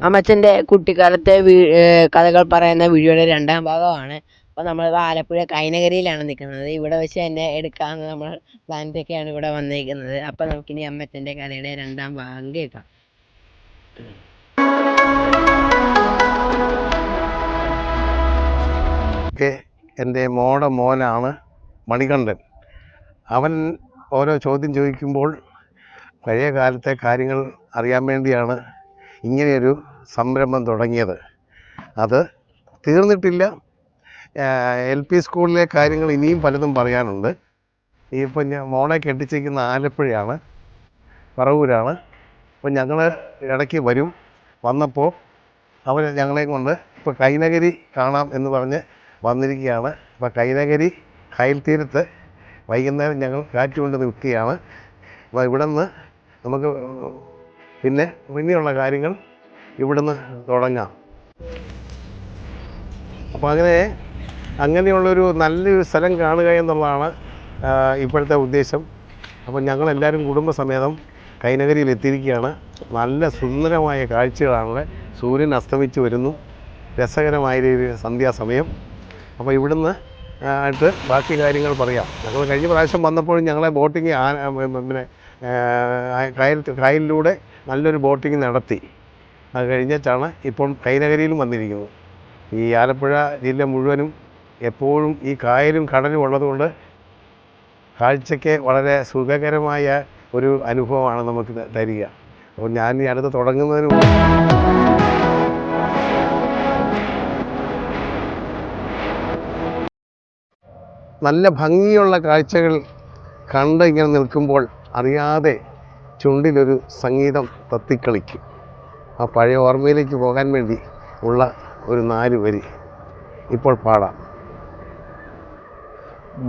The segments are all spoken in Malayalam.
അമ്മച്ചൻ്റെ കുട്ടിക്കാലത്തെ കഥകൾ പറയുന്ന വീഡിയോയുടെ രണ്ടാം ഭാഗമാണ്. അപ്പോൾ നമ്മൾ ആലപ്പുഴ കൈനകരിയിലാണ് നിൽക്കുന്നത്. ഇവിടെ വെച്ച് തന്നെ എടുക്കാമെന്ന് നമ്മൾ പ്ലാനിട്ടൊക്കെയാണ് ഇവിടെ വന്നിരിക്കുന്നത്. അപ്പോൾ നമുക്കിനി അമ്മച്ചൻ്റെ കഥയുടെ രണ്ടാം ഭാഗം കേൾക്കാം. എൻ്റെ മോനാണ് മണികണ്ഠൻ. അവൻ ഓരോ ചോദ്യം ചോദിക്കുമ്പോൾ പഴയ കാലത്തെ കാര്യങ്ങൾ അറിയാൻ വേണ്ടിയാണ് ഇങ്ങനെയൊരു സംരംഭം തുടങ്ങിയത്. അത് തീർന്നിട്ടില്ല. LP സ്കൂളിലെ കാര്യങ്ങൾ ഇനിയും പലതും പറയാനുണ്ട്. ഇപ്പം മോളെ കെട്ടിച്ചിരിക്കുന്ന ആലപ്പുഴയാണ്, പറവൂരാണ്. അപ്പം ഞങ്ങൾ ഇടയ്ക്ക് വരും. വന്നപ്പോൾ അവർ ഞങ്ങളെയും കൊണ്ട് ഇപ്പോൾ കൈനകരി കാണാം എന്ന് പറഞ്ഞ് വന്നിരിക്കുകയാണ്. അപ്പോൾ കൈനകരി കായൽ തീരത്ത് വൈകുന്നേരം ഞങ്ങൾ കാറ്റുകൊണ്ട് നിൽക്കുകയാണ്. അപ്പോൾ ഇവിടെ നിന്ന് നമുക്ക് പിന്നെയുള്ള കാര്യങ്ങൾ ഇവിടുന്ന് തുടങ്ങാം. അപ്പോൾ അങ്ങനെയുള്ളൊരു നല്ലൊരു സ്ഥലം കാണുക എന്നുള്ളതാണ് ഇപ്പോഴത്തെ ഉദ്ദേശം. അപ്പോൾ ഞങ്ങളെല്ലാവരും കുടുംബസമേതം കൈനകരിയിൽ എത്തിയിരിക്കുകയാണ്. നല്ല സുന്ദരമായ കാഴ്ചകളാണ്. സൂര്യൻ അസ്തമിച്ച് വരുന്നു. രസകരമായൊരു സന്ധ്യാസമയം. അപ്പോൾ ഇവിടുന്ന് ആയിട്ട് ബാക്കി കാര്യങ്ങൾ പറയാം. ഞങ്ങൾ കഴിഞ്ഞ പ്രാവശ്യം വന്നപ്പോഴും ഞങ്ങളെ ബോട്ടിങ് കായലിലൂടെ നല്ലൊരു ബോട്ടിങ് നടത്തി. അത് കഴിഞ്ഞിട്ടാണ് ഇപ്പം കൈനകരിയിലും വന്നിരിക്കുന്നത്. ഈ ആലപ്പുഴ ജില്ല മുഴുവനും എപ്പോഴും ഈ കായലും കടലും ഉള്ളതുകൊണ്ട് കാഴ്ചയ്ക്ക് വളരെ സുഖകരമായ ഒരു അനുഭവമാണ് നമുക്ക് തരിക. അപ്പോൾ ഞാൻ ഈ അടുത്ത് തുടങ്ങുന്നതിന് നല്ല ഭംഗിയുള്ള കാഴ്ചകൾ കണ്ട് ഇങ്ങനെ നിൽക്കുമ്പോൾ അറിയാതെ ചുണ്ടിലൊരു സംഗീതം തത്തിക്കളിക്കും. ആ പഴയ ഓർമ്മയിലേക്ക് പോകാൻ വേണ്ടി ഉള്ള ഒരു 4 വരി ഇപ്പോൾ പാടാം.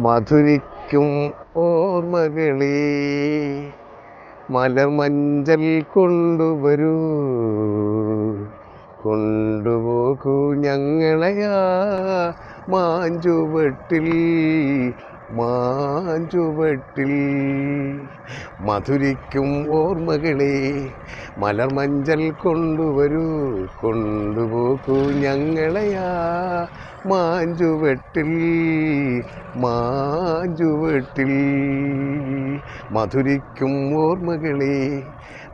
മധുരിക്കും ഓർമ്മകളേ മലർമഞ്ചൽ കൊണ്ടുവരൂ, കൊണ്ടുപോകൂ ഞങ്ങളെയാ മാഞ്ചുവട്ടിൽ. മധുരിക്കും ഓർമ്മകളെ മലർമഞ്ചൽ കൊണ്ടുവരൂ, കൊണ്ടുപോകൂ ഞങ്ങളെയാ മാഞ്ചുവട്ടിൽ. മധുരിക്കും ഓർമ്മകളെ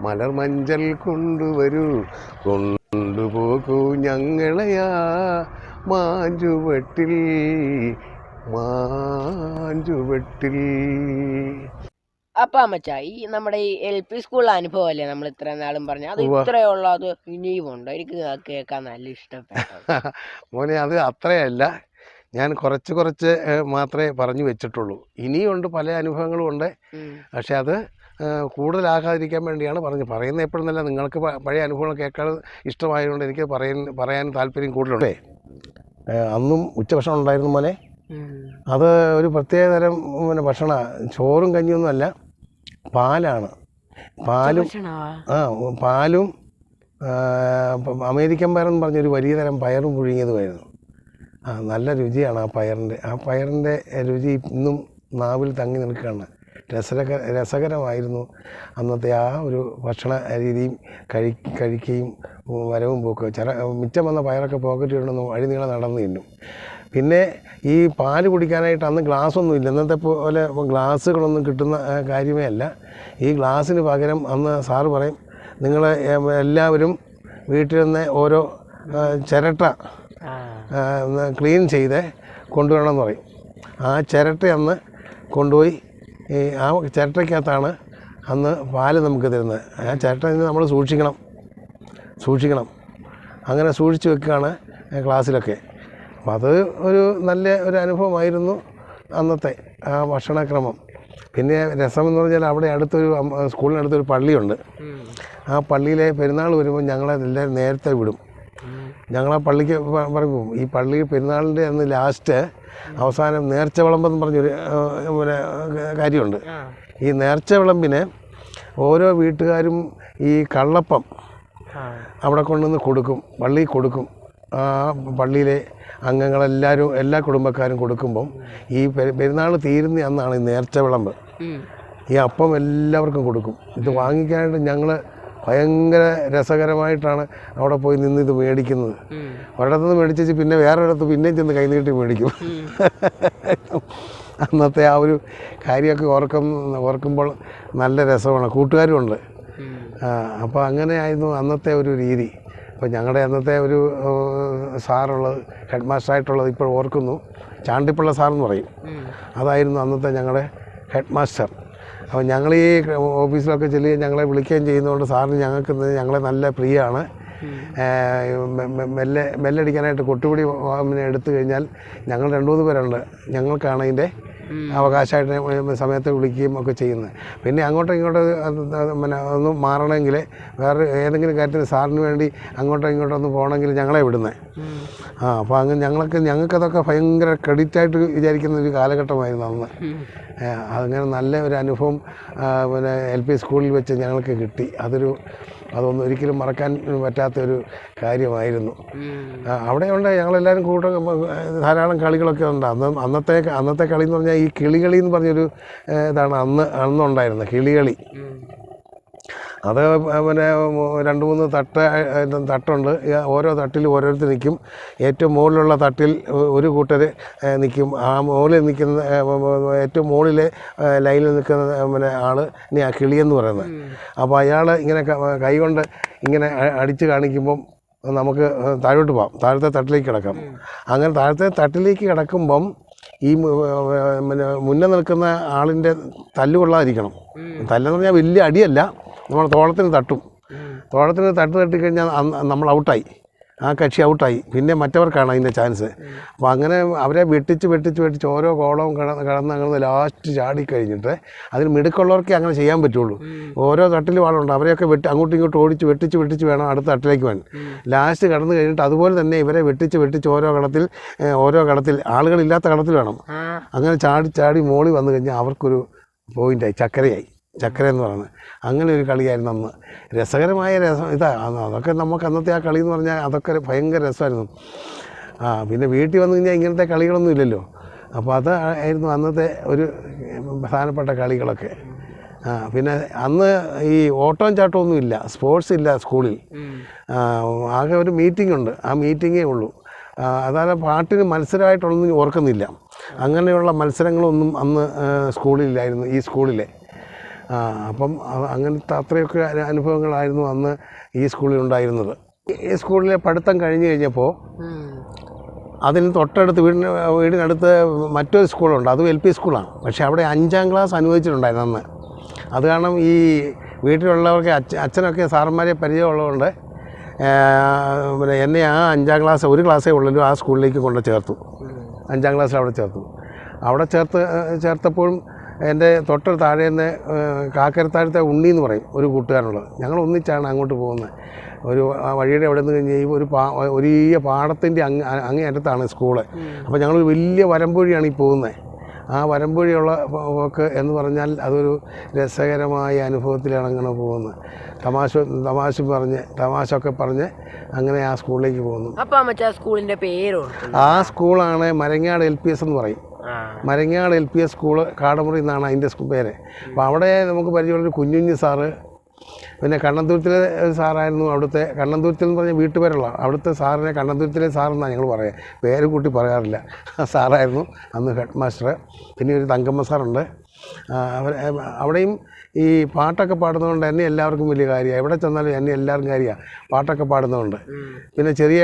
മലർമഞ്ചൽ കൊണ്ടുവരൂ, കൊണ്ടുപോകൂ ഞങ്ങളെയാ മാഞ്ചുവട്ടിൽ. അപ്പൊ അമ്മച്ച, ഈ നമ്മുടെ ഈ LP സ്കൂളിലെ അനുഭവം അല്ലേ നമ്മൾ ഇത്ര നാളും പറഞ്ഞു, അത് ഇത്രയുള്ള അത് ഇനിയും ഉണ്ടോ? എനിക്ക് കേൾക്കാൻ നല്ല ഇഷ്ടപ്പെട്ടു. മോനെ, അത് അത്രയല്ല. ഞാൻ കുറച്ച് മാത്രമേ പറഞ്ഞു വെച്ചിട്ടുള്ളൂ. ഇനിയുണ്ട്, പല അനുഭവങ്ങളും ഉണ്ട്. പക്ഷെ അത് കൂടുതലാകാതിരിക്കാൻ വേണ്ടിയാണ് പറയുന്നത്. എപ്പോഴെന്നല്ല, നിങ്ങൾക്ക് പഴയ അനുഭവങ്ങൾ കേൾക്കാൻ ഇഷ്ടമായതുകൊണ്ട് എനിക്ക് പറയാൻ താല്പര്യം കൂടുതലുണ്ടേ. അന്നും ഉച്ചഭക്ഷണം ഉണ്ടായിരുന്നു മോനെ. അത് ഒരു പ്രത്യേകതരം ഭക്ഷണമാണ്. ചോറും കഞ്ഞിയൊന്നും അല്ല, പാലാണ്. പാലും അമേരിക്കൻ പയറെന്ന് പറഞ്ഞൊരു വലിയ തരം പയറും പുഴുങ്ങിയതുമായിരുന്നു. നല്ല രുചിയാണ് ആ പയറിൻ്റെ രുചി ഇന്നും നാവിൽ തങ്ങി നിൽക്കുകയാണ്. രസകരമായിരുന്നു അന്നത്തെ ആ ഒരു ഭക്ഷണ രീതിയും. കഴിക്കുകയും വരവും പോക്കുക. മിച്ചം വന്ന പയറൊക്കെ പോക്കറ്റ് ഇടണമെന്ന് വഴിനീളം നടന്നു തിന്നും. പിന്നെ ഈ പാല് കുടിക്കാനായിട്ട് അന്ന് ഗ്ലാസ്സൊന്നുമില്ല. ഇന്നത്തെ പോലെ ഗ്ലാസ്സുകളൊന്നും കിട്ടുന്ന കാര്യമേ അല്ല. ഈ ഗ്ലാസ്സിന് പകരം അന്ന് സാറ് പറയും, നിങ്ങൾ എല്ലാവരും വീട്ടിൽ നിന്ന് ഓരോ ചിരട്ട ക്ലീൻ ചെയ്ത് കൊണ്ടുവരണമെന്ന് പറയും. ആ ചിരട്ട അന്ന് കൊണ്ടുപോയി ആ ചിരട്ടയ്ക്കകത്താണ് അന്ന് പാല് നമുക്ക് തരുന്നത്. ആ ചിരട്ട നമ്മൾ സൂക്ഷിക്കണം. അങ്ങനെ സൂക്ഷിച്ച് വെക്കുകയാണ് ക്ലാസ്സിലൊക്കെ. അപ്പം അത് നല്ല ഒരു അനുഭവമായിരുന്നു അന്നത്തെ ആ ഭക്ഷണക്രമം. പിന്നെ രസമെന്ന് പറഞ്ഞാൽ അവിടെ സ്കൂളിനടുത്തൊരു പള്ളിയുണ്ട്. ആ പള്ളിയിലെ പെരുന്നാൾ വരുമ്പോൾ ഞങ്ങളെല്ലാവരും നേരത്തെ വിടും. ഞങ്ങളാ പള്ളിക്ക് പറയും. ഈ പള്ളി പെരുന്നാളിൻ്റെ അന്ന് ലാസ്റ്റ് അവസാനം നേർച്ച വിളമ്പെന്ന് പറഞ്ഞൊരു കാര്യമുണ്ട്. ഈ നേർച്ച വിളമ്പിന് ഓരോ വീട്ടുകാരും ഈ കള്ളപ്പം അവിടെ കൊണ്ടുവന്ന് കൊടുക്കും, പള്ളിയിൽ കൊടുക്കും. ആ പള്ളിയിലെ അംഗങ്ങളെല്ലാവരും, എല്ലാ കുടുംബക്കാരും കൊടുക്കുമ്പം ഈ പെരുന്നാൾ തീരുന്ന അന്നാണ് ഈ നേർച്ച വിളമ്പ്. ഈ അപ്പം എല്ലാവർക്കും കൊടുക്കും. ഇത് വാങ്ങിക്കാനായിട്ട് ഞങ്ങൾ ഭയങ്കര രസകരമായിട്ടാണ് അവിടെ പോയി നിന്ന് ഇത് മേടിക്കുന്നത്. ഒരിടത്തുനിന്ന് മേടിച്ച് പിന്നെ വേറൊരിടത്ത് പിന്നെയും ചെന്ന് കൈനീട്ടി മേടിക്കും. അന്നത്തെ ആ ഒരു കാര്യമൊക്കെ ഓർക്കുമ്പോൾ നല്ല രസമാണ്. കൂട്ടുകാരുമുണ്ട്. അപ്പോൾ അങ്ങനെയായിരുന്നു അന്നത്തെ ഒരു രീതി. അപ്പോൾ ഞങ്ങളുടെ അന്നത്തെ ഒരു സാറുള്ളത്, ഹെഡ് മാസ്റ്ററായിട്ടുള്ളത് ഇപ്പോൾ ഓർക്കുന്നു, ചാണ്ടിപ്പിള്ള സാറെന്ന് പറയും. അതായിരുന്നു അന്നത്തെ ഞങ്ങളുടെ ഹെഡ് മാസ്റ്റർ. അപ്പോൾ ഞങ്ങൾ ഈ ഓഫീസിലൊക്കെ ചെല്ലുകയും ഞങ്ങളെ വിളിക്കുകയും ചെയ്യുന്നതുകൊണ്ട് സാറിന് ഞങ്ങളെ നല്ല പ്രിയമാണ്. മെല്ലടിക്കാനായിട്ട് കൊട്ടുപിടി എടുത്തു കഴിഞ്ഞാൽ ഞങ്ങൾ 2-3 പേരുണ്ട്. ഞങ്ങൾക്കാണ് അതിൻ്റെ അവകാശമായിട്ട് സമയത്ത് വിളിക്കുകയും ഒക്കെ ചെയ്യുന്നത്. പിന്നെ അങ്ങോട്ടും ഇങ്ങോട്ടും ഒന്ന് മാറണമെങ്കിൽ വേറെ ഏതെങ്കിലും കാര്യത്തിന് സാറിന് വേണ്ടി അങ്ങോട്ടും ഇങ്ങോട്ടും ഒന്ന് പോകണമെങ്കിൽ ഞങ്ങളെ വിടുന്നത്. അപ്പോൾ അങ്ങനെ ഞങ്ങൾക്കതൊക്കെ ഭയങ്കര ക്രെഡിറ്റായിട്ട് വിചാരിക്കുന്ന ഒരു കാലഘട്ടമായിരുന്നു അന്ന്. അങ്ങനെ നല്ല ഒരു അനുഭവം LP സ്കൂളിൽ വെച്ച് ഞങ്ങൾക്ക് കിട്ടി. അതൊന്നും ഒരിക്കലും മറക്കാൻ പറ്റാത്തൊരു കാര്യമായിരുന്നു. അവിടെയുണ്ട് ഞങ്ങളെല്ലാവരും ധാരാളം കളികളൊക്കെ ഉണ്ട്. അന്നത്തെ കളി എന്ന് പറഞ്ഞാൽ ഈ കിളികളി എന്ന് പറഞ്ഞൊരു ഇതാണ് അന്നുണ്ടായിരുന്നത്. കിളികളി അത് 2-3 തട്ടുണ്ട്. ഓരോ തട്ടിൽ ഓരോരുത്തർ നിൽക്കും. ഏറ്റവും മുകളിലുള്ള തട്ടിൽ ഒരു കൂട്ടർ നിൽക്കും. ആ മുകളിൽ നിൽക്കുന്ന ഏറ്റവും മുകളിൽ ലൈനിൽ നിൽക്കുന്ന ആൾ ഇനി ആ കിളിയെന്ന് പറയുന്നത്. അപ്പോൾ അയാൾ ഇങ്ങനെ കൈകൊണ്ട് ഇങ്ങനെ അടിച്ച് കാണിക്കുമ്പം നമുക്ക് താഴോട്ട് പോകാം, താഴത്തെ തട്ടിലേക്ക് കിടക്കാം. അങ്ങനെ താഴത്തെ തട്ടിലേക്ക് കിടക്കുമ്പം ഈ മുന്നേ നിൽക്കുന്ന ആളിൻ്റെ തല്ലുകൊള്ളാതിരിക്കണം. തല്ലെന്ന് പറഞ്ഞാൽ വലിയ അടിയല്ല, നമ്മൾ തോളത്തിന് തട്ടിക്കഴിഞ്ഞാൽ നമ്മൾ ഔട്ടായി, ആ കക്ഷി ഔട്ടായി. പിന്നെ മറ്റവർക്കാണ് അതിൻ്റെ ചാൻസ്. അപ്പോൾ അങ്ങനെ അവരെ വെട്ടിച്ച് ഓരോ കോളവും കടന്ന് ലാസ്റ്റ് ചാടിക്കഴിഞ്ഞിട്ട് അതിന് മിടുക്കുള്ളവർക്കേ അങ്ങനെ ചെയ്യാൻ പറ്റുള്ളൂ. ഓരോ തട്ടിലും ആളുണ്ട്, അവരെയൊക്കെ അങ്ങോട്ടും ഇങ്ങോട്ടും ഓടിച്ച് വെട്ടിച്ച് വേണം അടുത്ത തട്ടിലേക്ക് പോകാൻ. ലാസ്റ്റ് കടന്നു കഴിഞ്ഞിട്ട് അതുപോലെ തന്നെ ഇവരെ വെട്ടിച്ച് ഓരോ കടത്തിൽ ആളുകളില്ലാത്ത കടത്തിൽ വേണം. അങ്ങനെ ചാടി മോളി വന്നു കഴിഞ്ഞാൽ അവർക്കൊരു പോയിൻ്റായി, ചക്കര എന്ന് പറയുന്നത്. അങ്ങനെ ഒരു കളിയായിരുന്നു അന്ന്. രസകരമായ അതൊക്കെ നമുക്ക് അന്നത്തെ ആ കളി എന്ന് പറഞ്ഞാൽ അതൊക്കെ ഭയങ്കര രസമായിരുന്നു. പിന്നെ വീട്ടിൽ വന്നു കഴിഞ്ഞാൽ ഇങ്ങനത്തെ കളികളൊന്നും ഇല്ലല്ലോ. അപ്പോൾ അതായിരുന്നു അന്നത്തെ ഒരു പ്രധാനപ്പെട്ട കളികളൊക്കെ. പിന്നെ അന്ന് ഈ ഓട്ടവും ചാട്ടമൊന്നും ഇല്ല, സ്പോർട്സ് ഇല്ല സ്കൂളിൽ. ആകെ ഒരു മീറ്റിംഗ് ഉണ്ട്, ആ മീറ്റിങ്ങേ ഉള്ളൂ. അതായത് പാട്ടിന് മത്സരമായിട്ടൊന്നും ഓർക്കുന്നില്ല. അങ്ങനെയുള്ള മത്സരങ്ങളൊന്നും അന്ന് സ്കൂളിലില്ലായിരുന്നു, ഈ സ്കൂളിലെ. അപ്പം അങ്ങനത്തെ അത്രയൊക്കെ അനുഭവങ്ങളായിരുന്നു അന്ന് ഈ സ്കൂളിൽ ഉണ്ടായിരുന്നത്. ഈ സ്കൂളിലെ പഠിത്തം കഴിഞ്ഞ് കഴിഞ്ഞപ്പോൾ അതിന് തൊട്ടടുത്ത് വീടിനടുത്ത് മറ്റൊരു സ്കൂളുണ്ട്, അതും LP സ്കൂളാണ്. പക്ഷേ അവിടെ 5ാം ക്ലാസ് അനുവദിച്ചിട്ടുണ്ടായിരുന്നു അന്ന്. അത് കാരണം ഈ വീട്ടിലുള്ളവർക്ക് അച്ഛനൊക്കെ സാറന്മാരെ പരിചയമുള്ളതുകൊണ്ട് എന്നെ ആ 5ാം ക്ലാസ്, ഒരു ക്ലാസ്സേ ഉള്ളൂ, ആ സ്കൂളിലേക്ക് കൊണ്ട് ചേർത്തു. 5ാം ക്ലാസ്സിൽ അവിടെ ചേർത്തു. അവിടെ ചേർത്തപ്പോഴും എൻ്റെ തൊട്ട് താഴെ നിന്ന് കാക്കരത്താഴത്തെ ഉണ്ണി എന്ന് പറയും ഒരു കൂട്ടുകാരനുള്ളത്. ഞങ്ങൾ ഒന്നിച്ചാണ് അങ്ങോട്ട് പോകുന്നത്. ഒരു വഴിയുടെ അവിടെ നിന്ന് കഴിഞ്ഞ് ഒരു പാടത്തിൻ്റെ അങ്ങേയറ്റത്താണ് സ്കൂള്. അപ്പോൾ ഞങ്ങൾ വലിയ വരമ്പൊഴിയാണ് ഈ പോകുന്നത്. ആ വരമ്പൊഴിയുള്ള പോക്ക് എന്ന് പറഞ്ഞാൽ അതൊരു രസകരമായ അനുഭവത്തിലാണ് അങ്ങനെ പോകുന്നത്. തമാശയൊക്കെ പറഞ്ഞ് അങ്ങനെ ആ സ്കൂളിലേക്ക് പോകുന്നു. അപ്പോൾ സ്കൂളിൻ്റെ പേരോ? ആ സ്കൂളാണ് മരങ്ങാട് LPS എന്ന് പറയും. മരങ്ങാട് LPS സ്കൂള്, കാടമുറി എന്നാണ് അതിൻ്റെ പേര്. അപ്പോൾ അവിടെ നമുക്ക് പരിചയമുള്ളൊരു കുഞ്ഞുഞ്ഞി സാറ്, പിന്നെ കണ്ണന്തുരുത്തിലെ സാറായിരുന്നു അവിടുത്തെ. കണ്ണന്തുരുത്തിൽ എന്ന് പറഞ്ഞാൽ വീട്ടുപേരുള്ള അവിടുത്തെ സാറിനെ കണ്ണന്തുരുത്തിലെ സാറെന്നാണ് ഞങ്ങൾ പറയുക, പേര് കൂട്ടി പറയാറില്ല. സാറായിരുന്നു അന്ന് ഹെഡ് മാസ്റ്റർ. പിന്നെ ഒരു തങ്കമ്മ സാറുണ്ട്. അവിടെയും ഈ പാട്ടൊക്കെ പാടുന്നതുകൊണ്ട് എന്നെ എല്ലാവർക്കും വലിയ കാര്യമാണ്. എവിടെ ചെന്നാലും എന്നെ എല്ലാവർക്കും കാര്യമാണ്, പാട്ടൊക്കെ പാടുന്നതുകൊണ്ട്. പിന്നെ ചെറിയ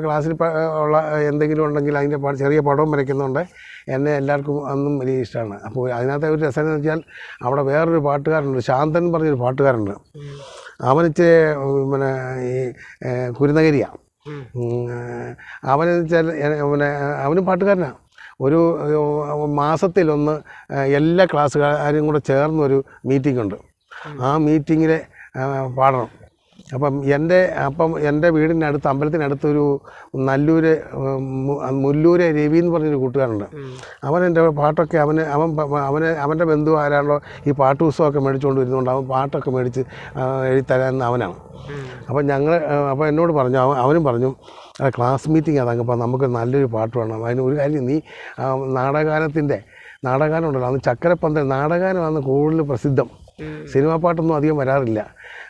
ക്ലാസ്സിൽ ഉള്ള എന്തെങ്കിലും ഉണ്ടെങ്കിൽ അതിൻ്റെ ചെറിയ പടവും വരയ്ക്കുന്നതുകൊണ്ട് എന്നെ എല്ലാവർക്കും അന്നും വലിയ ഇഷ്ടമാണ്. അപ്പോൾ അതിനകത്തെ ഒരു രസം എന്ന് വെച്ചാൽ അവിടെ വേറൊരു പാട്ടുകാരുണ്ട്, ശാന്തൻ പറഞ്ഞൊരു പാട്ടുകാരുണ്ട്. അവനിച്ച് ഈ കുരുനകരിയാണ്. അവനെന്ന് വെച്ചാൽ അവനും പാട്ടുകാരനാണ്. ഒരു മാസത്തിലൊന്ന് എല്ലാ ക്ലാസ്സുകാരും കൂടെ ചേർന്നൊരു മീറ്റിംഗ് ഉണ്ട്. ആ മീറ്റിങ്ങിൽ പാടണം. അപ്പം എൻ്റെ വീടിനടുത്ത് അമ്പലത്തിനടുത്തൊരു മുല്ലൂര് രവി എന്ന് പറഞ്ഞൊരു കൂട്ടുകാരുണ്ട്. എൻ്റെ പാട്ടൊക്കെ അവൻ്റെ ബന്ധു ആരാണല്ലോ ഈ പാട്ട് പുസ്തകമൊക്കെ മേടിച്ചുകൊണ്ട് വരുന്നതുകൊണ്ട് അവൻ പാട്ടൊക്കെ മേടിച്ച് എഴുതിത്തരാൻ അവനാണ്. അപ്പോൾ എന്നോട് പറഞ്ഞു, അവനും പറഞ്ഞു ക്ലാസ് മീറ്റിംഗ് അതങ്ങപ്പോൾ നമുക്ക് നല്ലൊരു പാട്ട് വേണം. അതിന് ഒരു കാര്യം, നീ നാടകാനം ഉണ്ടല്ലോ, അന്ന് ചക്കരപ്പന്തൽ നാടകാനമാണ് കൂടുതൽ പ്രസിദ്ധം. സിനിമാ പാട്ടൊന്നും അധികം വരാറില്ല.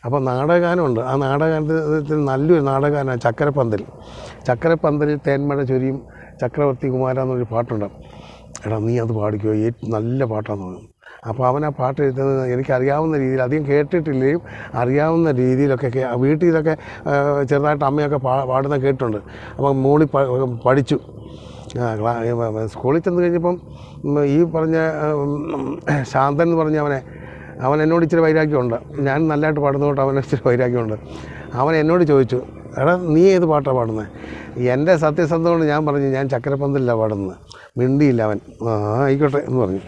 അപ്പോൾ നാടകഗാനമുണ്ട്. ആ നാടകഗാനത്തിൽ നല്ലൊരു നാടകഗാനമാണ് ചക്കരപ്പന്തലിൽ തേന്മഴ ചൊരിയും ചക്രവർത്തി കുമാര എന്നൊരു പാട്ടുണ്ട്. എടാ നീ അത് പാടിക്കോ, നല്ല പാട്ടാന്ന് പറഞ്ഞു. അപ്പോൾ അവൻ ആ പാട്ട് എഴുതുന്നത് എനിക്കറിയാവുന്ന രീതിയിൽ, അധികം കേട്ടിട്ടില്ലെങ്കിലും അറിയാവുന്ന രീതിയിലൊക്കെ വീട്ടിൽ ഇതൊക്കെ ചെറുതായിട്ട് അമ്മയൊക്കെ പാടുന്ന കേട്ടിട്ടുണ്ട്. അപ്പം മോളി പഠിച്ചു. സ്കൂളിൽ ചെന്ന് കഴിഞ്ഞപ്പം ഈ പറഞ്ഞ ശാന്തൻ എന്ന് പറഞ്ഞ അവൻ എന്നോട് ഇച്ചിരി വൈരാഗ്യമുണ്ട്. ഞാൻ നല്ലതായിട്ട് പാടുന്നതുകൊണ്ട് അവന് ഇച്ചിരി വൈരാഗ്യമുണ്ട്. അവൻ എന്നോട് ചോദിച്ചു, എടാ നീ ഏത് പാട്ടാണ് പാടുന്നത്? എൻ്റെ സത്യസന്ധത കൊണ്ട് ഞാൻ പറഞ്ഞു ഞാൻ ചക്കരപ്പന്തലിലാണ് പാടുന്നത്. മിണ്ടിയില്ല അവൻ. ആയിക്കോട്ടെ എന്ന് പറഞ്ഞു.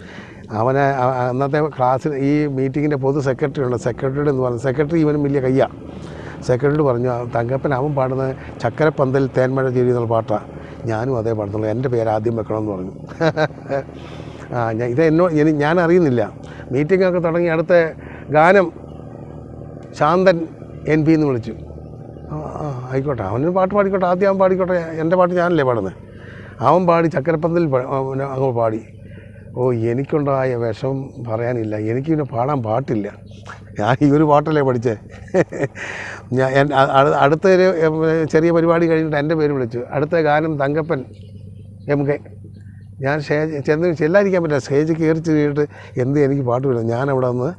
അവനെ അന്നത്തെ ക്ലാസ്സിൽ ഈ മീറ്റിങ്ങിൻ്റെ പൊതു സെക്രട്ടറി ഉണ്ട്. സെക്രട്ടറിയുടെ എന്ന് പറഞ്ഞു. സെക്രട്ടറി ഇവനും വലിയ കയ്യാണ്. സെക്രട്ടറി പറഞ്ഞു തങ്കപ്പൻ അവൻ പാടുന്നത് ചക്കരപ്പന്തലിൽ തേന്മഴ ചൊരിയും എന്നുള്ള പാട്ടാണ്. ഞാനും അതേ പാടുന്നുള്ളൂ, എൻ്റെ പേര് ആദ്യം വെക്കണമെന്ന് പറഞ്ഞു. ഞാൻ അറിയുന്നില്ല. മീറ്റിങ്ങൊക്കെ തുടങ്ങി അടുത്ത ഗാനം ശാന്തൻ NP എന്ന് വിളിച്ചു. ആയിക്കോട്ടെ അവന് പാട്ട് പാടിക്കോട്ടെ, ആദ്യം അവൻ പാടിക്കോട്ടെ, എൻ്റെ പാട്ട് ഞാനല്ലേ പാടുന്നത്. അവൻ പാടി ചക്കരപ്പന്തലിൽ അങ്ങ് പാടി. എനിക്കുണ്ടായ വിഷമം പറയാനില്ല. എനിക്ക് പിന്നെ പാടാൻ പാട്ടില്ല. ഞാൻ ഈ ഒരു പാട്ടല്ലേ പഠിച്ചേ. ഞാൻ അടുത്തൊരു ചെറിയ പരിപാടി കഴിഞ്ഞിട്ട് എൻ്റെ പേര് വിളിച്ചു. അടുത്ത ഗാനം തങ്കപ്പൻ MK. ഞാൻ ചെന്ന് ചെല്ലാതിരിക്കാൻ പറ്റില്ല. സ്റ്റേജിൽ കയറി ചെയ്തിട്ട് എനിക്ക് പാട്ട് വരും. ഞാനവിടെ നിന്ന്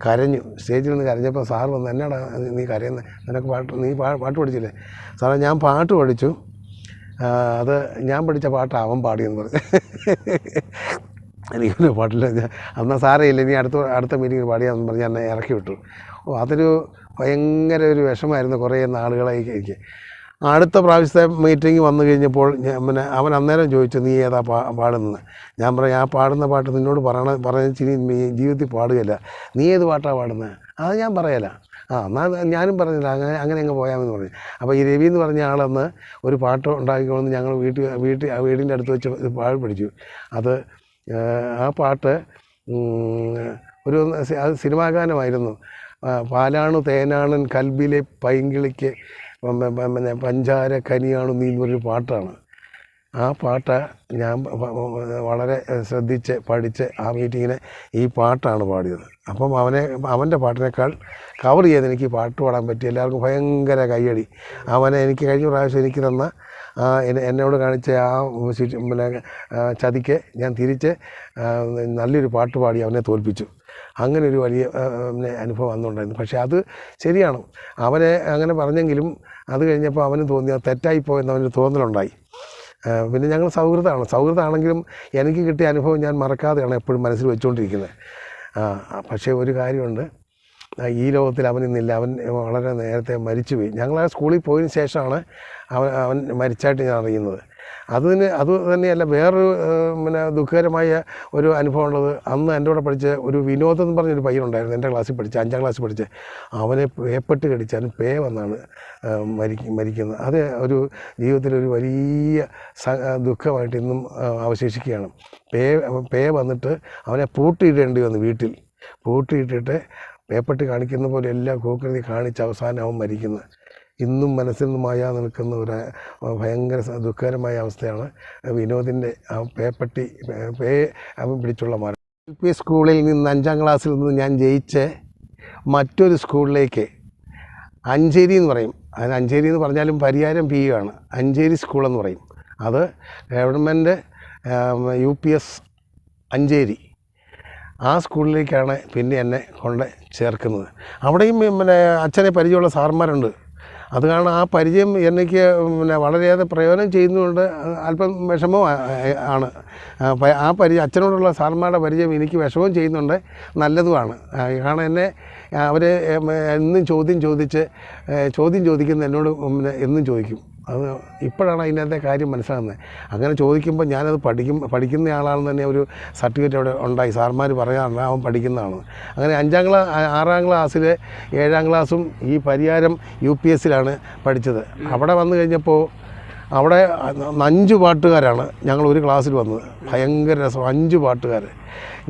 കരഞ്ഞു. സ്റ്റേജിൽ നിന്ന് കരഞ്ഞപ്പോൾ സാർ വന്ന്, എന്നാടാ നീ കരയുന്നത്, നിനക്ക് പാട്ട് പഠിച്ചില്ലേ? സാറേ ഞാൻ പാട്ട് പഠിച്ചു, അത് ഞാൻ പഠിച്ച പാട്ട് അവൻ പാടിയെന്ന് പറഞ്ഞു. എനിക്കൊരു പാട്ടില്ല. എന്നാൽ സാരമില്ല, നീ അടുത്ത മീറ്റിങ്ങിൽ പാടിയാന്ന് പറഞ്ഞ് എന്നെ ഇറക്കി വിട്ടു. അതൊരു ഭയങ്കര ഒരു വിഷമമായിരുന്നു കുറേ നാളുകളായി എനിക്ക്. അടുത്ത പ്രാവശ്യത്തെ മീറ്റിംഗ് വന്നു കഴിഞ്ഞപ്പോൾ അവൻ അന്നേരം ചോദിച്ചു, നീ ഏതാ പാടുന്നത്? ഞാൻ പറഞ്ഞു, ആ പാടുന്ന പാട്ട് നിന്നോട് പറഞ്ഞിട്ട് നീ ജീവിതത്തിൽ പാടുകയില്ല. നീ ഏത് പാട്ടാണ് പാടുന്നത്? അത് ഞാൻ പറയല. എന്നാൽ ഞാനും പറഞ്ഞില്ല, അങ്ങനെ അങ്ങ് പോയാമെന്ന് പറഞ്ഞു. അപ്പോൾ ഈ രവി എന്ന് പറഞ്ഞ ആളന്ന് ഒരു പാട്ട് ഉണ്ടാക്കിക്കൊണ്ടെന്ന് ഞങ്ങൾ വീടിൻ്റെ അടുത്ത് വെച്ച് പാടി പഠിച്ചു. ആ പാട്ട് അത് സിനിമാ ഗാനമായിരുന്നു. പാലാണു തേനാണൻ കൽബിലെ പൈങ്കിളിക്ക് പഞ്ചാര കനിയാണു നീ എന്നൊരു പാട്ടാണ്. ആ പാട്ട് ഞാൻ വളരെ ശ്രദ്ധിച്ച് പഠിച്ച് ആ മീറ്റിങ്ങിന് ഈ പാട്ടാണ് പാടിയത്. അപ്പം അവൻ്റെ പാട്ടിനേക്കാൾ കവർ ചെയ്ത് എനിക്ക് പാട്ട് പാടാൻ പറ്റി. എല്ലാവർക്കും ഭയങ്കര കയ്യടി. എനിക്ക് കഴിഞ്ഞ പ്രാവശ്യം എനിക്ക് തന്ന എന്നോട് കാണിച്ച ചതിക്ക് ഞാൻ തിരിച്ച് നല്ലൊരു പാട്ട് പാടി അവനെ തോൽപ്പിച്ചു. അങ്ങനെ ഒരു വലിയ അനുഭവം അന്നുണ്ടായിരുന്നു. പക്ഷേ അത് ശരിയാണ്. അവനെ അങ്ങനെ പറഞ്ഞെങ്കിലും അത് കഴിഞ്ഞപ്പോൾ അവന് തോന്നി അത് തെറ്റായിപ്പോയെന്ന് അവന് തോന്നലുണ്ടായി. പിന്നെ ഞങ്ങൾ സൗഹൃദമാണെങ്കിലും എനിക്ക് കിട്ടിയ അനുഭവം ഞാൻ മറക്കാതെയാണ് എപ്പോഴും മനസ്സിൽ വെച്ചുകൊണ്ടിരിക്കുന്നത്. പക്ഷേ ഒരു കാര്യമുണ്ട്, ഈ ലോകത്തിൽ അവനിന്നില്ല. അവൻ വളരെ നേരത്തെ മരിച്ചുപോയി. ഞങ്ങൾ ആ സ്കൂളിൽ പോയതിന് ശേഷമാണ് അവൻ മരിച്ചായിട്ട് ഞാൻ അറിയുന്നത്. അത് തന്നെയല്ല, വേറൊരു ദുഃഖകരമായ ഒരു അനുഭവം ഉള്ളത്, അന്ന് എൻ്റെ കൂടെ പഠിച്ച ഒരു വിനോദം എന്ന് പറഞ്ഞൊരു പയ്യനുണ്ടായിരുന്നു. എൻ്റെ ക്ലാസ്സിൽ പഠിച്ച 5ാം ക്ലാസ്സിൽ പഠിച്ച് അവനെ പേപ്പെട്ട് കടിച്ച് അവന് പേ വന്നാണ് മരിക്കുന്നത്. അത് ഒരു ജീവിതത്തിലൊരു വലിയ ദുഃഖമായിട്ട് ഇന്നും അവശേഷിക്കുകയാണ്. പേ വന്നിട്ട് അവനെ പൂട്ടിയിടേണ്ടി വന്നു. വീട്ടിൽ പൂട്ടിയിട്ടിട്ട് പേപ്പട്ടി കാണിക്കുന്ന പോലെ എല്ലാ കൂക്കൃതി കാണിച്ച് അവസാനം അവൻ മരിക്കുന്നത്. ഇന്നും മനസ്സിൽ നിന്ന് മായാ നിൽക്കുന്ന ഒരു ഭയങ്കര ദുഃഖകരമായ അവസ്ഥയാണ് വിനോദിൻ്റെ ആ പേ അവൻ പിടിച്ചുള്ള മരണം. LP സ്കൂളിൽ നിന്ന് 5ാം ക്ലാസ്സിൽ നിന്ന് ഞാൻ ജയിച്ച് മറ്റൊരു സ്കൂളിലേക്ക്, അഞ്ചേരി എന്ന് പറയും, അതിന് അഞ്ചേരി എന്ന് പറഞ്ഞാലും പരിയാരം PU ആണ്, അഞ്ചേരി സ്കൂളെന്ന് പറയും. അത് ഗവൺമെൻറ് UPS അഞ്ചേരി. ആ സ്കൂളിലേക്കാണ് പിന്നെ എന്നെ കൊണ്ട് ചേർക്കുന്നത്. അവിടെയും അച്ഛനെ പരിചയമുള്ള സാർമാരുണ്ട്. അത് കാരണം ആ പരിചയം എനിക്ക് വളരെയേറെ പ്രയോജനം ചെയ്യുന്നതുകൊണ്ട് അല്പം വിഷമവും ആണ്. ആ അച്ഛനോടുള്ള സാർമാരുടെ പരിചയം എനിക്ക് വിഷമവും ചെയ്യുന്നുണ്ട്, നല്ലതുമാണ്. കാരണം എന്നെ അവർ എന്നും ചോദ്യം ചോദിക്കുന്ന എന്നോട് എന്നും ചോദിക്കും. അത് ഇപ്പോഴാണ് അതിനകത്തെ കാര്യം മനസ്സിലാകുന്നത്. അങ്ങനെ ചോദിക്കുമ്പോൾ ഞാനത് പഠിക്കുന്ന ആളാണെന്ന് തന്നെ ഒരു സർട്ടിഫിക്കറ്റ് അവിടെ ഉണ്ടായി. സാർമാർ പറയാറുണ്ട് അവൻ പഠിക്കുന്നതാണ്. അങ്ങനെ 6ാം ക്ലാസ്സിൽ 7ാം ക്ലാസ്സും ഈ പരിയാരം UPSലാണ് പഠിച്ചത്. അവിടെ വന്നു കഴിഞ്ഞപ്പോൾ അവിടെ 5 പാട്ടുകാരാണ് ഞങ്ങൾ ഒരു ക്ലാസ്സിൽ വന്നത്. ഭയങ്കര രസം, 5 പാട്ടുകാർ.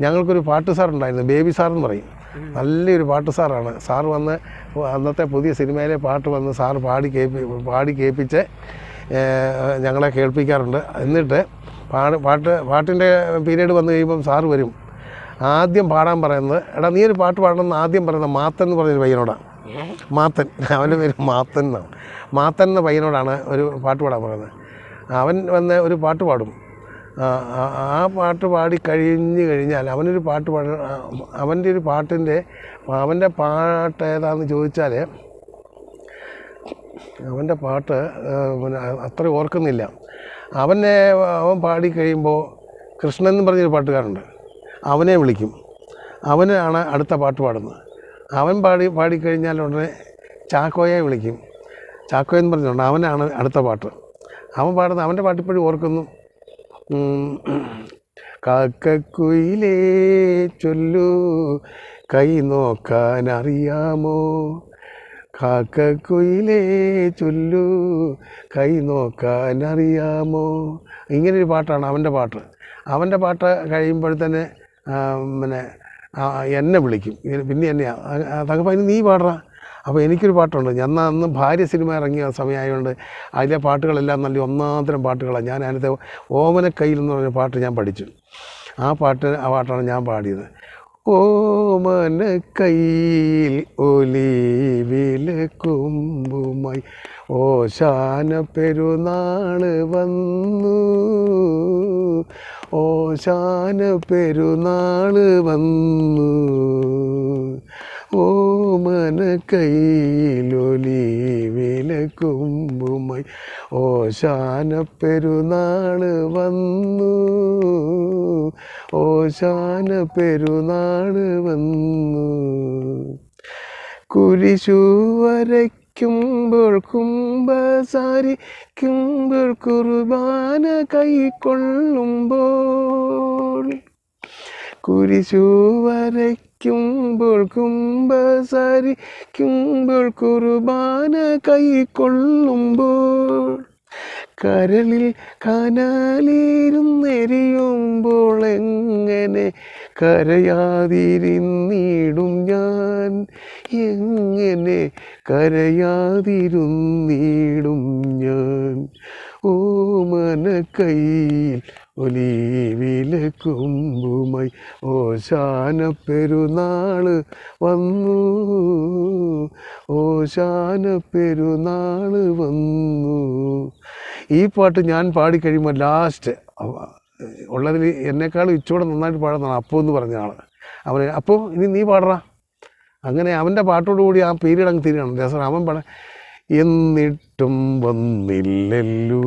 ഞങ്ങൾക്കൊരു പാട്ട് സാറുണ്ടായിരുന്നു, ബേബി സാറെന്ന് പറയും. നല്ലൊരു പാട്ട് സാറാണ്. സാർ വന്ന് അന്നത്തെ പുതിയ സിനിമയിലെ പാട്ട് വന്ന് സാർ പാടി കേൾപ്പിച്ച് ഞങ്ങളെ കേൾപ്പിക്കാറുണ്ട്. എന്നിട്ട് പാട്ടിൻ്റെ പീരീഡ് വന്നു കഴിയുമ്പം സാറ് വരും. ആദ്യം പാടാൻ പറയുന്നത്, എടാ നീ ഒരു പാട്ട് പാടണമെന്ന് ആദ്യം പറയുന്നത് മാത്തൻ എന്ന് പറഞ്ഞൊരു പയ്യനോടാണ്. മാത്തൻ, അവൻ്റെ പേര് മാത്തൻ എന്നാണ്. മാത്തൻ എന്ന പയ്യനോടാണ് ഒരു പാട്ട് പാടാൻ പറയുന്നത്. അവൻ വന്ന് ഒരു പാട്ട് പാടും. ആ പാട്ട് പാടി കഴിഞ്ഞാൽ അവനൊരു പാട്ട് അവൻ്റെ ഒരു പാട്ടിൻ്റെ അവൻ്റെ പാട്ട് ഏതാണെന്ന് ചോദിച്ചാൽ അവൻ്റെ പാട്ട് പിന്നെ അത്ര ഓർക്കുന്നില്ല. അവൻ പാടി കഴിയുമ്പോൾ കൃഷ്ണൻ എന്ന് പറഞ്ഞൊരു പാട്ടുകാരുണ്ട്, അവനെ വിളിക്കും. അവനാണ് അടുത്ത പാട്ട് പാടുന്നത്. അവൻ പാടിക്കഴിഞ്ഞാൽ ഉടനെ ചാക്കോയെ വിളിക്കും. ചാക്കോ എന്ന് പറഞ്ഞിട്ടുണ്ട്, അവനാണ് അടുത്ത പാട്ട്. അവൻ പാടുന്ന അവൻ്റെ പാട്ടിപ്പോഴും ഓർക്കുന്നു. കാക്കക്കുയിലേ ചൊല്ലു കൈ നോക്കാൻ അറിയാമോ, കാക്കക്കുയിലേ ചൊല്ലു കൈ നോക്കാൻ അറിയാമോ. ഇങ്ങനൊരു പാട്ടാണ് അവൻ്റെ പാട്ട്. അവൻ്റെ പാട്ട് കഴിയുമ്പോഴത്തന്നെ പിന്നെ എന്നെ വിളിക്കും. പിന്നെ എന്നെയാണ് തകപ്പ ഇനി നീ പാടറ. അപ്പോൾ എനിക്കൊരു പാട്ടുണ്ട്. അന്ന് ഭാര്യ സിനിമ ഇറങ്ങിയ സമയമായതുകൊണ്ട് അതിലെ പാട്ടുകളെല്ലാം നല്ല ഒന്നാന്തരം പാട്ടുകളാണ്. ഞാൻ അതിനകത്തെ ഓമനക്കയ്യിൽ എന്ന് പറഞ്ഞ പാട്ട് ഞാൻ പഠിച്ചു. ആ പാട്ടാണ് ഞാൻ പാടിയത്. ഓമനക്കയ്യിൽ ഒലിവിലക്കുമ്പുമായി ഓശാന പെരുന്നാൾ വന്നു, ഓശാന പെരുന്നാൾ വന്നു. ഓമനക്കയ്യിൽ ഒലിവിലക്കുമ്പുമായി ഓശാന പെരുന്നാൾ വന്നു, ഓശാന പെരുന്നാൾ വന്നു. കുരിശു വരയ്ക്കുമ്പോൾ കുംഭസാരിക്കുമ്പോൾ കുർബാന കൈക്കൊള്ളുമ്പോൾ, കുരിശു വരയ്ക്കുമ്പോൾ കുംഭസാരിക്കുമ്പോൾ കുർബാന കൈക്കൊള്ളുമ്പോൾ, കരളിൽ കനലിരുന്നെരിയുമ്പോൾ എങ്ങനെ കരയാതിരുന്നിടും ഞാൻ, എങ്ങനെ കരയാതിരുന്നിടും ഞാൻ. ഓമനക്കയ്യിൽ ഒലിവിലക്കുമ്പുമായി ഓശാന പെരുന്നാൾ വന്നു, ഓശാന പെരുന്നാൾ വന്നു. ഈ പാട്ട് ഞാൻ പാടിക്കഴിയുമ്പോൾ ലാസ്റ്റ് ഉള്ളതിൽ എന്നെക്കാളും ഇച്ചൂടെ നന്നായിട്ട് പാടുന്നതാണ് അപ്പു എന്ന് പറഞ്ഞ ആൾ. അവന് അപ്പോൾ ഇനി നീ പാടറാ. അങ്ങനെ അവൻ്റെ പാട്ടോടുകൂടി ആ പീരീഡ് അങ്ങ് തിരിയണം. രസം അവൻ പാടാൻ എന്നിട്ടും വന്നില്ലല്ലോ,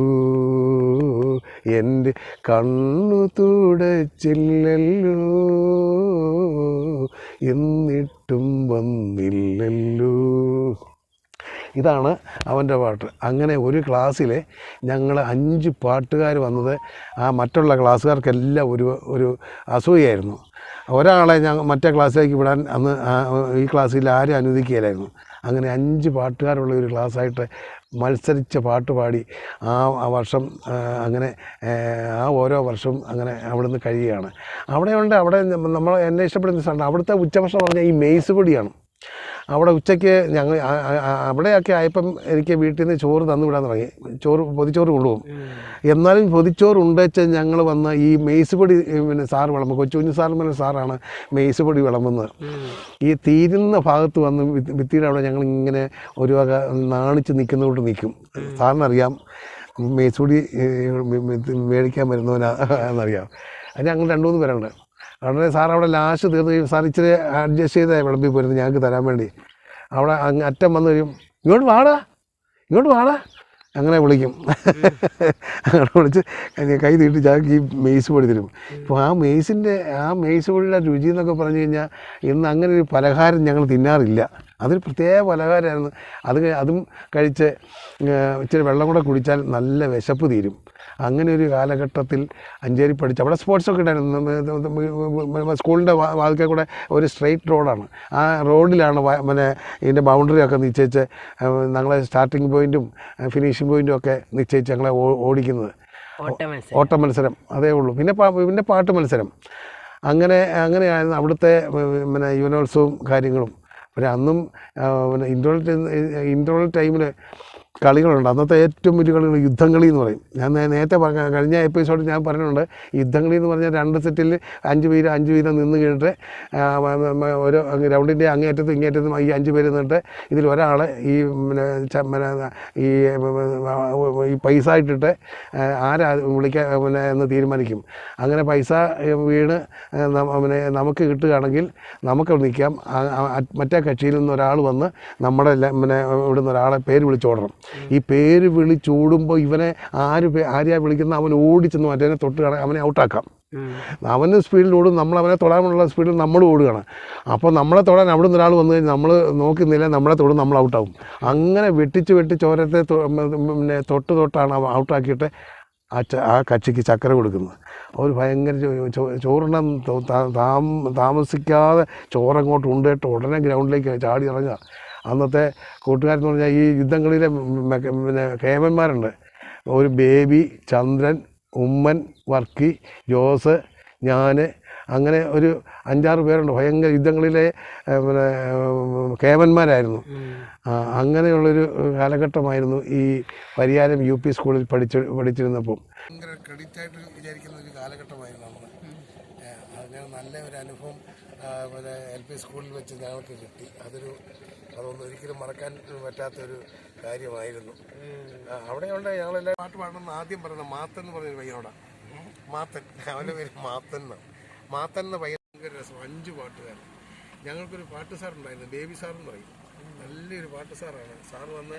എൻ്റെ കണ്ണു തുടച്ചില്ലല്ലോ, എന്നിട്ടും വന്നില്ലല്ലോ. ഇതാണ് അവൻ്റെ പാട്ട്. അങ്ങനെ ഒരു ക്ലാസ്സിൽ ഞങ്ങൾ 5 പാട്ടുകാർ വന്നത് ആ മറ്റുള്ള ക്ലാസ്സുകാർക്കെല്ലാം ഒരു അസൂയായിരുന്നു. ഒരാളെ മറ്റേ ക്ലാസ്സിലേക്ക് വിടാൻ അന്ന് ഈ ക്ലാസ്സിൽ ആരും അനുവദിക്കുകയില്ലായിരുന്നു. അങ്ങനെ 5 പാട്ടുകാരുള്ള ഒരു ക്ലാസ്സായിട്ട് മത്സരിച്ച പാട്ട് പാടി ആ വർഷം അങ്ങനെ ഓരോ വർഷം അങ്ങനെ അവിടുന്ന് കഴിയുകയാണ്. അവിടെ നമ്മൾ എന്നെ ഇഷ്ടപ്പെടുന്ന സ്ഥലം അവിടുത്തെ ഉച്ചഭക്ഷണം പറഞ്ഞാൽ ഈ മെയ്സ് പൊടിയാണ്. അവിടെ ഉച്ചയ്ക്ക് ഞങ്ങൾ അവിടെയൊക്കെ ആയപ്പം എനിക്ക് വീട്ടിൽ നിന്ന് ചോറ് തന്നു വിടാൻ തുടങ്ങി. പൊതിച്ചോറ് കൊണ്ടുപോകും. എന്നാലും പൊതിച്ചോറ് ഉണ്ടേച്ച് ഞങ്ങൾ വന്ന ഈ മെയ്സ് പൊടി പിന്നെ സാറ് വിളമ്പും. കൊച്ചു സാറിന് സാറാണ് മെയ്സ് പൊടി വിളമ്പുന്നത്. ഈ തീരുന്ന ഭാഗത്ത് വന്ന് ഭിത്തിയുടെ അവിടെ ഞങ്ങളിങ്ങനെ ഒരു വക നാണിച്ച് നിൽക്കുന്നതുകൊണ്ട് നിൽക്കും. സാറിനറിയാം മെയ്സ് പൊടി മേടിക്കാൻ വരുന്നവനാ എന്നറിയാം. അത് ഞങ്ങൾ 2-3 പേരുണ്ട്. ഉടനെ സാർ അവിടെ ലാസ്റ്റ് തീർന്ന് സാർ ഇച്ചിരി അഡ്ജസ്റ്റ് ചെയ്താൽ വിളമ്പി പോരുന്നത് ഞങ്ങൾക്ക് തരാൻ വേണ്ടി. അവിടെ അറ്റം വന്ന് കഴിയും, ഇങ്ങോട്ട് വാടാ അങ്ങനെ വിളിക്കും. അങ്ങനെ വിളിച്ച് കൈ നീട്ടി ചാക്കി ഈ മെയ്സ് പൊടി തരും. ഇപ്പോൾ ആ മെയ്സ് പൊടിയുടെ രുചി എന്നൊക്കെ പറഞ്ഞു കഴിഞ്ഞാൽ ഇന്ന് അങ്ങനെ ഒരു പലഹാരം ഞങ്ങൾ തിന്നാറില്ല. അതൊരു പ്രത്യേക പലഹാരമായിരുന്നു. അതും കഴിച്ച് ഇച്ചിരി വെള്ളം കൂടെ കുടിച്ചാൽ നല്ല വിശപ്പ് തീരും. അങ്ങനെ ഒരു കാലഘട്ടത്തിൽ അഞ്ചേരി പഠിച്ച് അവിടെ സ്പോർട്സൊക്കെ ഉണ്ടായിരുന്നു. സ്കൂളിൻ്റെ വാതിക്കൽ കൂടെ ഒരു സ്ട്രെയിറ്റ് റോഡാണ്. ആ റോഡിലാണ് പിന്നെ ഇതിൻ്റെ ബൗണ്ടറിയൊക്കെ നിശ്ചയിച്ച് ഞങ്ങളെ സ്റ്റാർട്ടിങ് പോയിൻറ്റും ഫിനിഷിംഗ് പോയിൻറ്റും ഒക്കെ നിശ്ചയിച്ച് ഞങ്ങളെ ഓടിക്കുന്നത്. ഓട്ട മത്സരം അതേ ഉള്ളൂ. പിന്നെ പാട്ട് മത്സരം. അങ്ങനെയായിരുന്നു അവിടുത്തെ പിന്നെ യുവനോത്സവവും കാര്യങ്ങളും. പിന്നെ അന്നും പിന്നെ ഇൻ്റർവൽ ടൈമിൽ കളികളുണ്ട്. അന്നത്തെ ഏറ്റവും വലിയ കളികൾ യുദ്ധംകളി എന്ന് പറയും. ഞാൻ നേരത്തെ പറഞ്ഞ കഴിഞ്ഞ എപ്പിസോഡിൽ ഞാൻ പറഞ്ഞിട്ടുണ്ട്, യുദ്ധംകളി എന്ന് പറഞ്ഞാൽ 2 സെറ്റിൽ 5 വീതം നിന്ന് കഴിഞ്ഞിട്ട് ഒരു ഗ്രൗണ്ടിൻ്റെ അങ്ങേറ്റത്തും ഇങ്ങേറ്റത്തും ഈ 5 പേര് നിന്നിട്ട് ഇതിൽ ഒരാൾ ഈ ഈ പൈസ ഇട്ടിട്ട് ആരാ വിളിക്കാൻ എന്ന് തീരുമാനിക്കും. അങ്ങനെ പൈസ വീണ് നമുക്ക് കിട്ടുകയാണെങ്കിൽ നമുക്ക് നിൽക്കാം. മറ്റേ കക്ഷിയിൽ നിന്ന് ഒരാൾ വന്ന് നമ്മുടെ ഇവിടുന്ന് ഒരാളെ പേര് വിളിച്ചോടണം. ഈ പേര് വിളിച്ചോടുമ്പോൾ ഇവനെ ആരെയാ വിളിക്കുന്ന അവൻ ഓടിച്ചെന്ന് മറ്റേ തൊട്ട് അവനെ ഔട്ടാക്കാം. അവന് സ്പീഡിൽ ഓടും, നമ്മളവനെ തൊടാനുള്ള സ്പീഡിൽ നമ്മൾ ഓടുകയാണ്. അപ്പോൾ നമ്മളെ തൊടാൻ അവിടെ നിന്ന് ഒരാൾ വന്നു കഴിഞ്ഞാൽ നമ്മൾ നോക്കുന്നില്ല, നമ്മളെ തൊടും, നമ്മൾ ഔട്ടാവും. അങ്ങനെ വെട്ടിച്ച് ഓരോരുത്തരെ തൊട്ടാണ് ഔട്ടാക്കിയിട്ട് ആ കക്ഷിക്ക് ചക്കര കൊടുക്കുന്നത്. അവർ ഭയങ്കര ചോറുണ്ണാൻ താമസിക്കാതെ ചോറങ്ങോട്ട് ഉണ്ടിട്ട് ഉടനെ ഗ്രൗണ്ടിലേക്ക് ചാടി ഇറങ്ങുക. അന്നത്തെ കൂട്ടുകാരെന്ന് പറഞ്ഞാൽ ഈ യുദ്ധങ്ങളിലെ കേമന്മാരുണ്ട്. ഒരു ബേബി, ചന്ദ്രൻ, ഉമ്മൻ, വർക്കി, ജോസ്, ഞാൻ, അങ്ങനെ ഒരു 5-6 പേരുണ്ട്. ഭയങ്കര യുദ്ധങ്ങളിലെ കേമന്മാരായിരുന്നു. അങ്ങനെയുള്ളൊരു കാലഘട്ടമായിരുന്നു ഈ പരിയാരം UP സ്കൂളിൽ പഠിച്ചിരുന്നപ്പോൾ. ഭയങ്കര ക്രെഡിറ്റായിട്ട് വിചാരിക്കുന്ന ഒരു കാലഘട്ടമായിരുന്നു നമ്മൾ. അങ്ങനെ നല്ല ഒരു അനുഭവം LP സ്കൂളിൽ വെച്ച് ഞങ്ങൾക്ക് കിട്ടി. അതൊന്നും ഒരിക്കലും മറക്കാൻ പറ്റാത്തൊരു കാര്യമായിരുന്നു. അവിടെയുണ്ട് ഞങ്ങളെല്ലാം പാട്ട് പാടണമെന്ന് ആദ്യം പറയുന്നത് മാത്തൻ എന്ന് പറഞ്ഞൊരു പയ്യനോടാണ്. മാത്തൻ, അവൻ്റെ പേര് മാത്തൻ എന്നാണ്. മാത്തൻ എന്ന ഭയങ്കര രസം, 5 പാട്ടുകാരൻ. ഞങ്ങൾക്കൊരു പാട്ട് സാറുണ്ടായിരുന്നു, ബേബി സാറെന്ന് പറയും. നല്ലൊരു പാട്ട് സാറാണ്. സാറ് വന്ന്